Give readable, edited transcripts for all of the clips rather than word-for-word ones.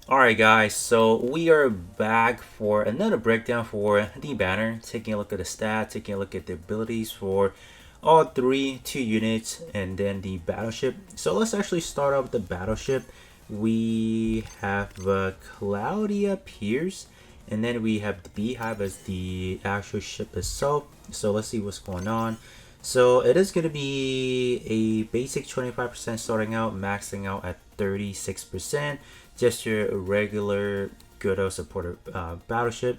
Alright guys, so we are back for another breakdown for the banner, taking a look at the stats, taking a look at the abilities for all three, two units, and then the battleship. So let's actually start off with the battleship. We have Claudia Pierce, and then we have the Beehive as the actual ship itself. So let's see what's going on. So it is going to be a basic 25% starting out, maxing out at 36%. Just your regular good old supporter battleship.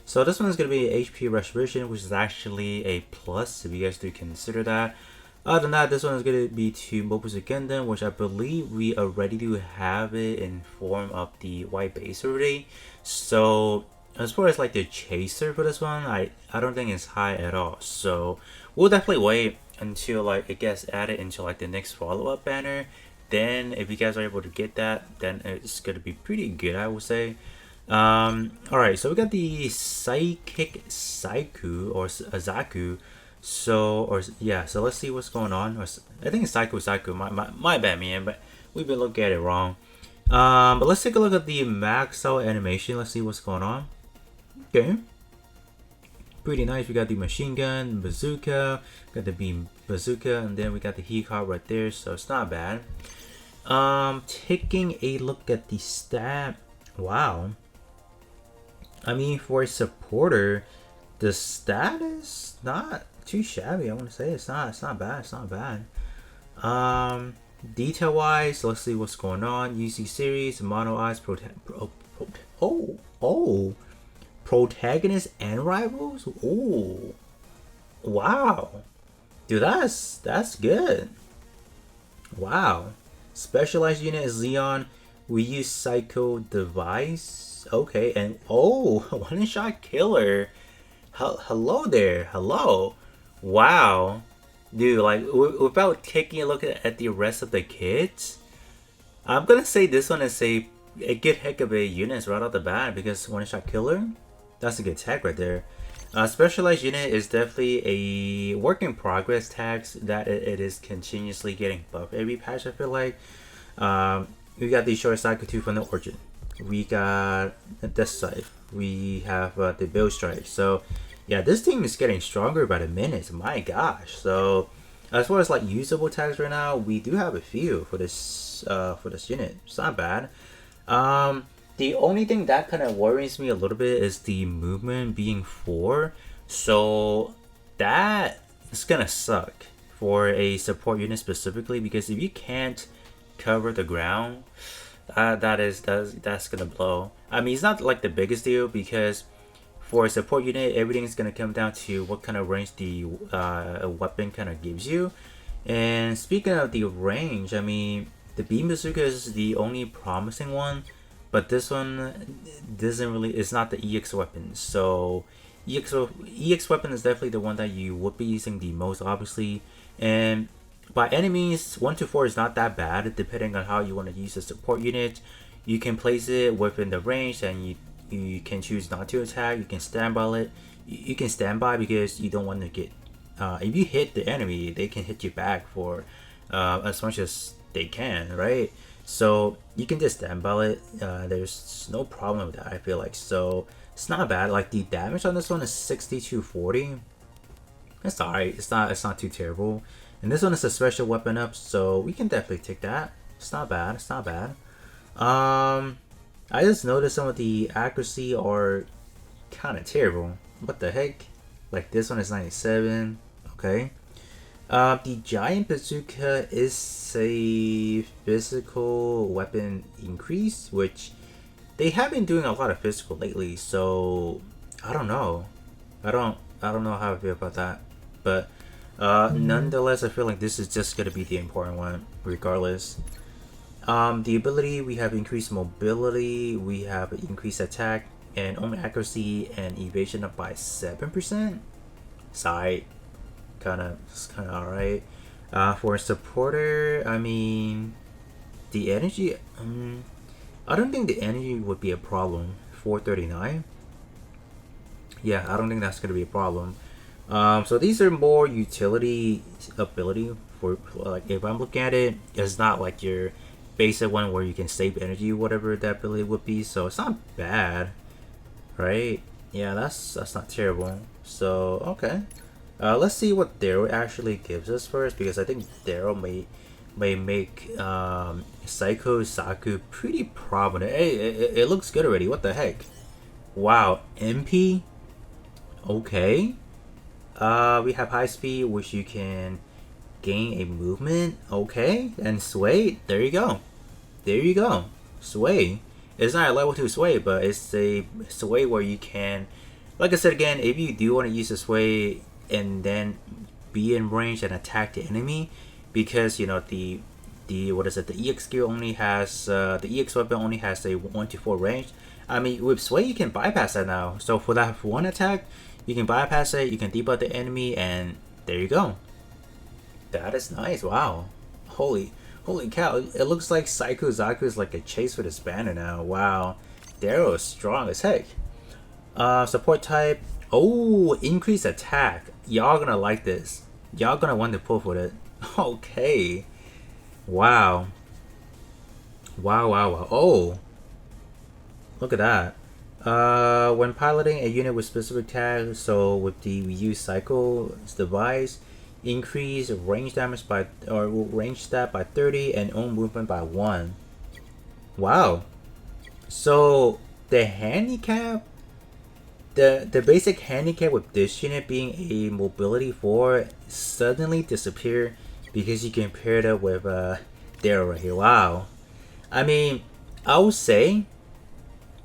So this one is going to be HP restoration, which is actually a plus if you guys do consider that. Other than that, this one is going to be to Armor Gundam, which I believe we already do have it in form of the white base already. So as far as like the chaser for this one, I don't think it's high at all. So we'll definitely wait until like it gets added into like the next follow-up banner. Then if you guys are able to get that, then it's gonna be pretty good, I would say. All right, so we got the psychic Zaku or Zaku. So yeah, so let's see what's going on. I think it's Zaku. My bad, man, but we've been looking at it wrong. But let's take a look at the max out animation. Let's see what's going on. Okay, pretty nice. We got the machine gun, bazooka, got the beam bazooka, and then we got the heat card right there. So it's not bad. Taking a look at the stat. Wow. I mean, for a supporter, the stat is not too shabby. I want to say it's not bad. It's not bad. Detail wise, let's see what's going on. UC series, mono eyes, protagonist and rivals. Oh, wow, dude, that's good. Wow. Specialized unit is Leon. We use Psycho Device. Okay, and oh, one shot killer. Hello there. Hello. Wow. Dude, like, without taking a look at the rest of the kits, I'm gonna say this one is a good heck of a unit right off the bat because one shot killer, that's a good tag right there. Specialized unit is definitely a work in progress tags that it is continuously getting buffed every patch. I feel like we got the short cycle 2 from the origin. We got this side. We have the build strike. So yeah, this team is getting stronger by the minute. My gosh. So as far as like usable tags right now, we do have a few for this unit. It's not bad. The only thing that kind of worries me a little bit is the movement being 4. So that is gonna suck for a support unit specifically because if you can't cover the ground, that's gonna blow. I mean, it's not like the biggest deal because for a support unit, everything's gonna come down to what kind of range the weapon kind of gives you. And speaking of the range, I mean, the beam bazooka is the only promising one, but this one doesn't really. It's not the EX weapon. So EX weapon is definitely the one that you would be using the most, obviously. And by enemies, 1 to 4 is not that bad, depending on how you want to use the support unit. You can place it within the range, and you can choose not to attack. You can stand by it. You can stand by because you don't want to get. If you hit the enemy, they can hit you back for as much as they can, right? So you can just stand by it. There's no problem with that. I feel like so it's not bad. Like the damage on this one is 6240. It's alright. It's not too terrible. And this one is a special weapon up, so we can definitely take that. It's not bad. It's not bad. I just noticed some of the accuracy are kind of terrible. What the heck? Like this one is 97. Okay. The giant bazooka is a physical weapon increase, which they have been doing a lot of physical lately. So I don't know. I don't know how I feel about that. But nonetheless, I feel like this is just gonna be the important one, regardless. The ability, we have increased mobility, we have increased attack, and only accuracy and evasion up by 7%. Side, it's kind of alright. For a supporter, I mean, the energy, I don't think the energy would be a problem. 439. Yeah, I don't think that's gonna be a problem. So these are more utility ability for like if I'm looking at it, it's not like your basic one where you can save energy, whatever that ability would be. So it's not bad, right? Yeah, that's not terrible. So okay, let's see what Daryl actually gives us first, because I think Daryl may make Psycho Zaku pretty prominent. Hey, it looks good already. What the heck? Wow, MP. Okay. We have high speed, which you can gain a movement. Okay, and sway. There you go. There you go. Sway. It's not a level 2 sway, but it's a sway where you can, like I said again, if you do want to use a sway and then be in range and attack the enemy, because you know the what is it? The EX skill only has the EX weapon only has a 1 to 4 range. I mean, with sway you can bypass that now. So for that one attack, you can bypass it. You can debug the enemy, and there you go. That is nice. Wow. Holy cow. It looks like Psycho Zaku is like a chase for this banner now. Wow. Daryl is strong as heck. Support type. Oh, increase attack. Y'all gonna like this. Y'all gonna want to pull for it. Okay. Wow. Wow. Oh. Look at that. When piloting a unit with specific tags, so with the use Cycle's device, increase range damage by, or range stat by 30 and own movement by 1. Wow. So the handicap, the basic handicap with this unit being a mobility 4 suddenly disappear because you can pair it up with Daryl right here. Wow. I mean, I would say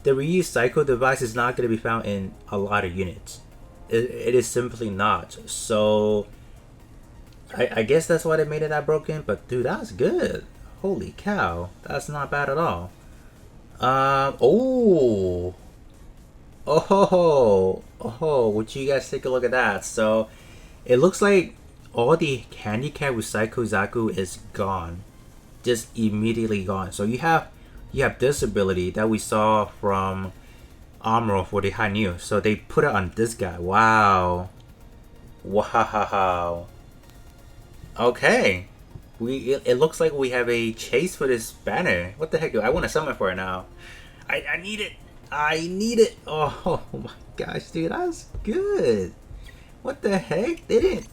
the reused cycle device is not going to be found in a lot of units. It is simply not. So I guess that's why they made it that broken. But dude, that's good. Holy cow, that's not bad at all. Oh, would you guys take a look at that? So it looks like all the handicap with Psycho Zaku is gone, just immediately gone. So you have this ability that we saw from Armor for the high new. So they put it on this guy. Wow. Okay. It looks like we have a chase for this banner. What the heck? I want to summon for it now. I need it. I need it. Oh my gosh, dude, that's good. What the heck? They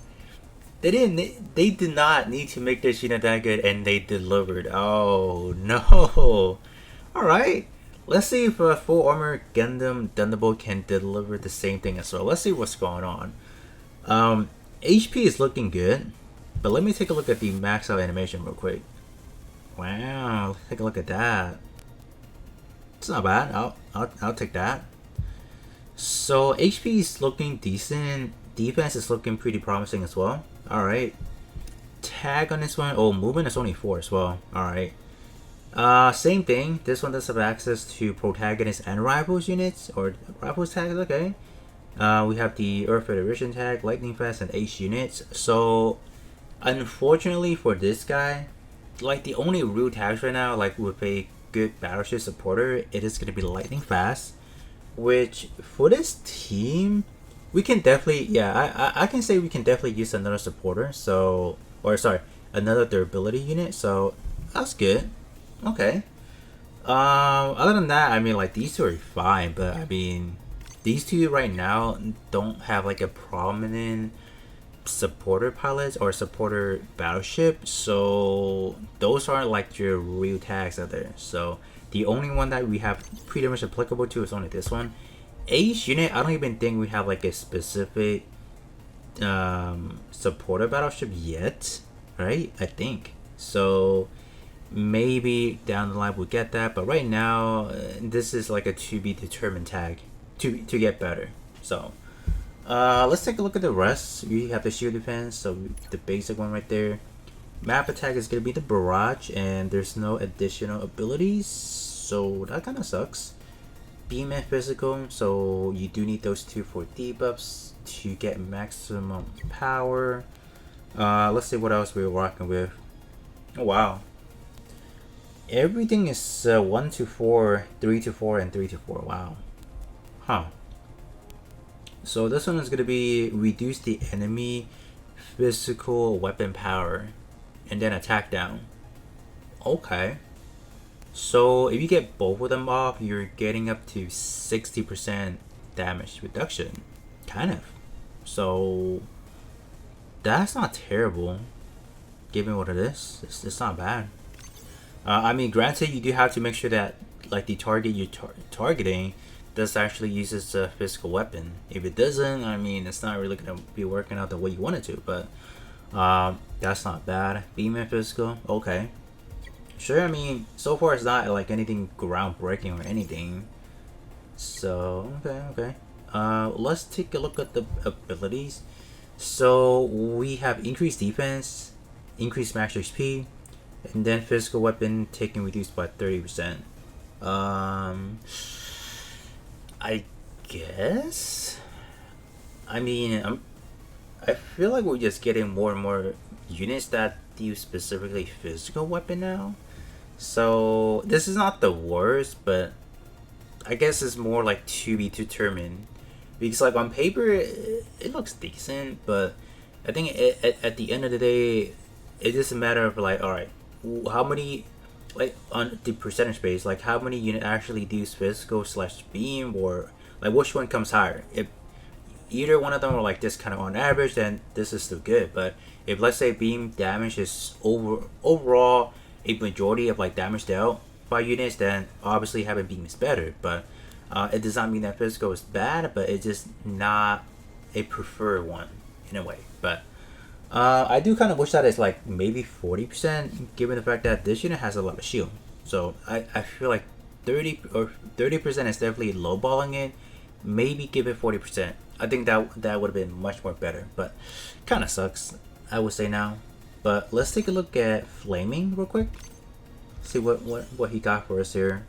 did not need to make this unit that good, and they delivered. Oh no. Alright. Let's see if full armor Gundam Thunderbolt can deliver the same thing as well. Let's see what's going on. HP is looking good, but let me take a look at the max out animation real quick. Wow, take a look at that. It's not bad. I'll take that. So HP is looking decent. Defense is looking pretty promising as well. Alright. Tag on this one. Oh, movement is only 4 as well. Alright. Same thing. This one does have access to protagonist and rivals units, or rivals tags. Okay. We have the Earth Federation tag, Lightning Fast, and Ace units. So, unfortunately for this guy, like the only real tags right now, like with a good Battleship supporter, it is going to be Lightning Fast. Which for this team, we can definitely, yeah, I can say we can definitely use another supporter. So, or sorry, another durability unit. So that's good. Okay. Other than that, I mean, like these two are fine, but I mean, these two right now don't have like a prominent supporter pilots or supporter battleship, so those aren't like your real tags out there. So the only one that we have pretty much applicable to is only this one. Ace unit, I don't even think we have like a specific supporter battleship yet, right? I think so. Maybe down the line we'll get that, but right now this is like a to be determined tag to get better. So let's take a look at the rest. We have the shield defense, so the basic one right there. Map attack is gonna be the barrage, and there's no additional abilities, so that kind of sucks. Beam and physical, so you do need those two for debuffs to get maximum power. Let's see what else we're rocking with. Oh wow. Everything is 1 to 4, 3 to 4, and 3 to 4. Wow. Huh. So this one is going to be reduce the enemy physical weapon power and then attack down. Okay. So if you get both of them off, you're getting up to 60% damage reduction, kind of. So that's not terrible, given what it is. It's not bad. I mean, granted, you do have to make sure that like the target you're targeting does actually uses a physical weapon. If it doesn't, I mean, it's not really gonna be working out the way you want it to. But that's not bad. Beam and physical, okay. Sure, I mean, so far it's not like anything groundbreaking or anything. So, okay. Let's take a look at the abilities. So, we have increased defense, increased max HP, and then physical weapon taken reduced by 30%. I guess? I mean, I feel like we're just getting more and more units that use specifically physical weapon now. So this is not the worst, but I guess it's more like to be determined. Because like on paper, it looks decent, but I think at the end of the day, it's just a matter of like, all right, how many, like on the percentage base, like how many units actually do physical slash beam, or like which one comes higher? If either one of them are like this kind of on average, then this is still good. But if let's say beam damage is overall a majority of like damage dealt by units, then obviously having beam is better. But it does not mean that physical is bad, but it's just not a preferred one in a way. But I do kind of wish that it's like maybe 40%, given the fact that this unit has a lot of shield. So I feel like 30% is definitely lowballing it. Maybe give it 40%. I think that would have been much more better, but kind of sucks, I would say now. But let's take a look at Flaming real quick. See what he got for us here.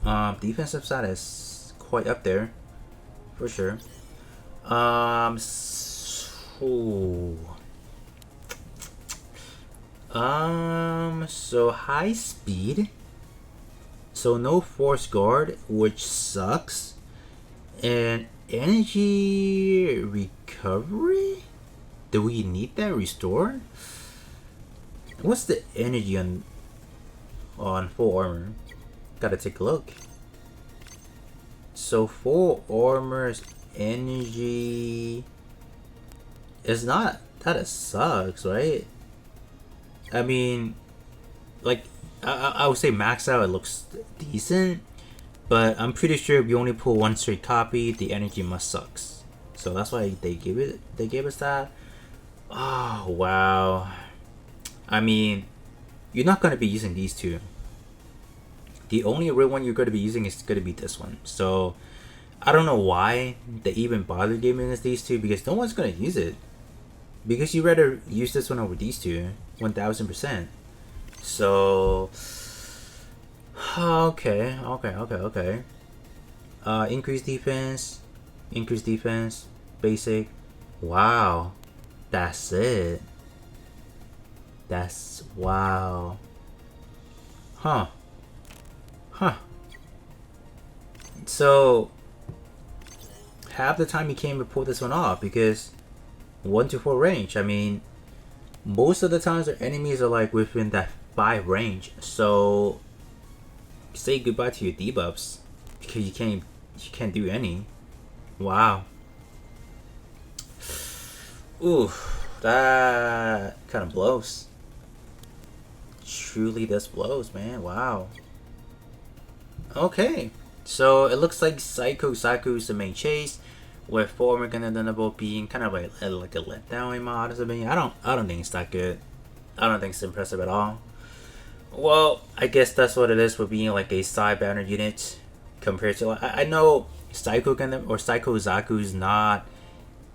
Defensive side is quite up there, for sure. So high speed. So no force guard, which sucks. And energy recovery? Do we need that restored? What's the energy on full armor? Gotta take a look. So full armor's energy is not that it sucks, right? I mean, like I would say max out it looks decent, but I'm pretty sure if you only pull one straight copy, the energy must sucks. So that's why they gave us that. Oh wow. I mean, you're not gonna be using these two. The only real one you're gonna be using is gonna be this one. So I don't know why they even bother giving us these two, because no one's gonna use it. Because you rather use this one over these two, 1000%. So okay. Increased defense, basic. Wow, that's it. That's wow. Huh. So half the time you can't even pull this one off, because 1 to 4 range. I mean, most of the times our enemies are like within that 5 range. So say goodbye to your debuffs, because you can't do any. Wow. Ooh, that kind of blows. Truly does blows, man. Wow. Okay, so it looks like Zaku is the main chase, with Armor Gundam being kind of like a letdown in my honest opinion. I don't think it's that good. I don't think it's impressive at all. Well, I guess that's what it is for being like a side banner unit compared to like, I know Psycho Gundam or Psycho Zaku is not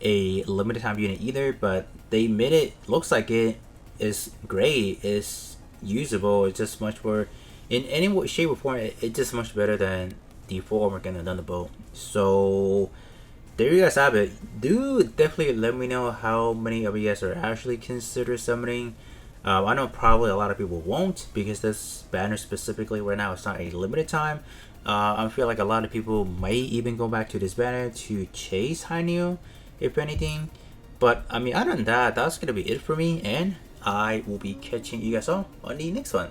a limited time unit either, but they admit it looks like it is great, it's usable, it's just much more in any way, shape or form. It's just much better than the full Armor Gundam. So there you guys have it. Do definitely let me know how many of you guys are actually consider summoning. I know probably a lot of people won't, because this banner specifically right now it's not a limited time. I feel like a lot of people might even go back to this banner to chase Hainu, if anything. But I mean, other than that, that's gonna be it for me, and I will be catching you guys all on the next one.